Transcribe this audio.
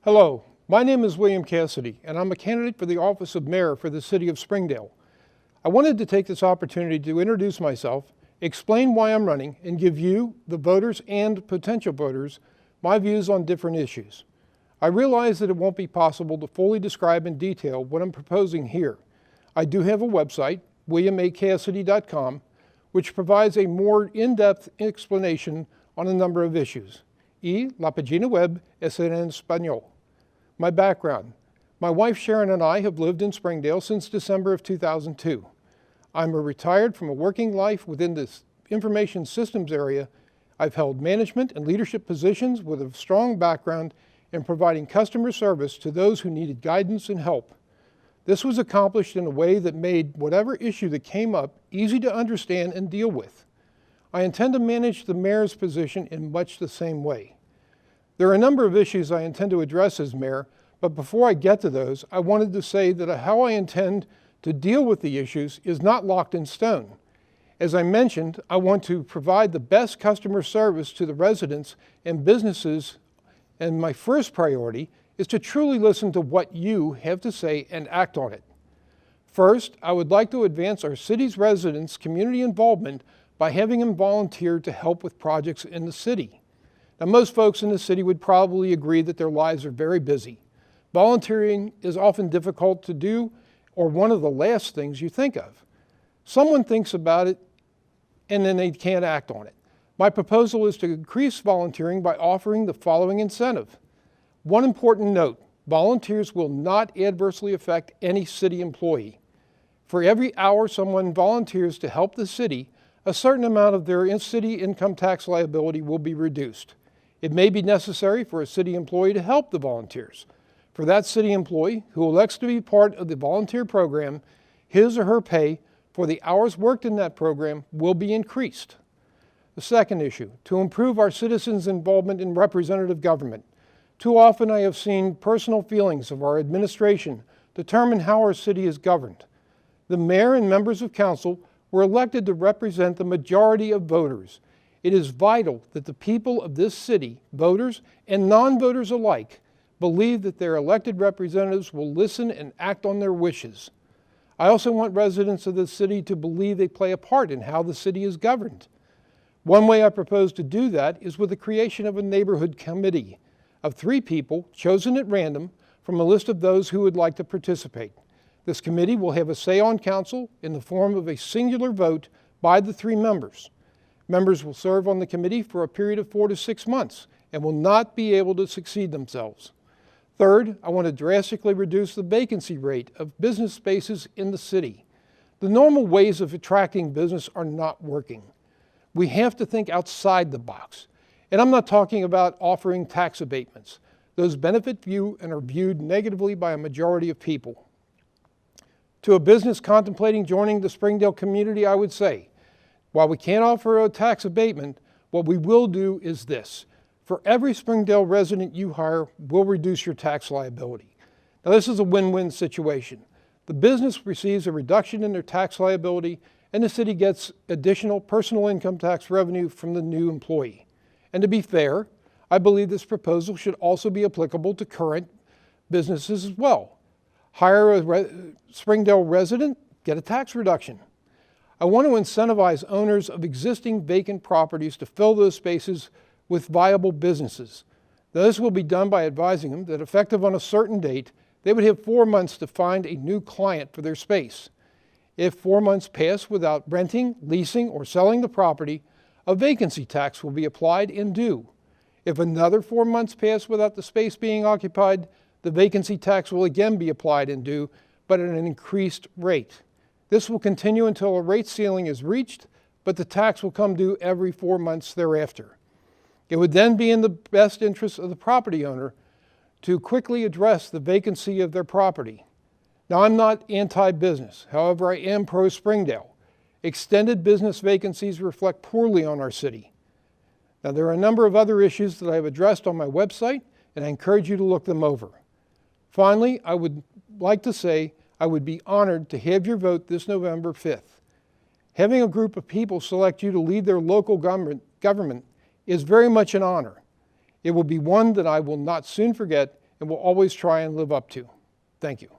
Hello, my name is William Cassedy, and I'm a candidate for the office of mayor for the city of Springdale. I wanted to take this opportunity to introduce myself, explain why I'm running, and give you, the voters and potential voters, my views on different issues. I realize that it won't be possible to fully describe in detail what I'm proposing here. I do have a website, williamacassedy.com, which provides a more in-depth explanation on a number of issues. La pagina web es en Espanol. My background. My wife Sharon and I have lived in Springdale since December of 2002. I'm retired from a working life within the information systems area. I've held management and leadership positions with a strong background in providing customer service to those who needed guidance and help. This was accomplished in a way that made whatever issue that came up easy to understand and deal with. I intend to manage the mayor's position in much the same way. There are a number of issues I intend to address as mayor, but before I get to those, I wanted to say that how I intend to deal with the issues is not locked in stone. As I mentioned, I want to provide the best customer service to the residents and businesses, and my first priority is to truly listen to what you have to say and act on it. First, I would like to advance our city's residents' community involvement by having them volunteer to help with projects in the city. Now, most folks in the city would probably agree that their lives are very busy. Volunteering is often difficult to do or one of the last things you think of. Someone thinks about it and then they can't act on it. My proposal is to increase volunteering by offering the following incentive. One important note, volunteers will not adversely affect any city employee. For every hour someone volunteers to help the city, a certain amount of their city income tax liability will be reduced. It may be necessary for a city employee to help the volunteers. For that city employee who elects to be part of the volunteer program, his or her pay for the hours worked in that program will be increased. The second issue, to improve our citizens' involvement in representative government. Too often I have seen personal feelings of our administration determine how our city is governed. The mayor and members of council were elected to represent the majority of voters. It is vital that the people of this city, voters and non-voters alike, believe that their elected representatives will listen and act on their wishes. I also want residents of the city to believe they play a part in how the city is governed. One way I propose to do that is with the creation of a neighborhood committee of 3 people chosen at random from a list of those who would like to participate. This committee will have a say on council in the form of a singular vote by the 3 members. Members will serve on the committee for a period of 4 to 6 months and will not be able to succeed themselves. Third, I want to drastically reduce the vacancy rate of business spaces in the city. The normal ways of attracting business are not working. We have to think outside the box. And I'm not talking about offering tax abatements. Those benefit few and are viewed negatively by a majority of people. To a business contemplating joining the Springdale community, I would say, while we can't offer a tax abatement, what we will do is this. For every Springdale resident you hire, we'll reduce your tax liability. Now, this is a win-win situation. The business receives a reduction in their tax liability, and the city gets additional personal income tax revenue from the new employee. And to be fair, I believe this proposal should also be applicable to current businesses as well. Hire a Springdale resident, get a tax reduction. I want to incentivize owners of existing vacant properties to fill those spaces with viable businesses. Now, this will be done by advising them that effective on a certain date, they would have 4 months to find a new client for their space. If 4 months pass without renting, leasing, or selling the property, a vacancy tax will be applied and due. If another 4 months pass without the space being occupied, the vacancy tax will again be applied and due, but at an increased rate. This will continue until a rate ceiling is reached, but the tax will come due every 4 months thereafter. It would then be in the best interest of the property owner to quickly address the vacancy of their property. Now, I'm not anti-business. However, I am pro-Springdale. Extended business vacancies reflect poorly on our city. Now, there are a number of other issues that I have addressed on my website, and I encourage you to look them over. Finally, I would like to say I would be honored to have your vote this November 5th. Having a group of people select you to lead their local government is very much an honor. It will be one that I will not soon forget and will always try and live up to. Thank you.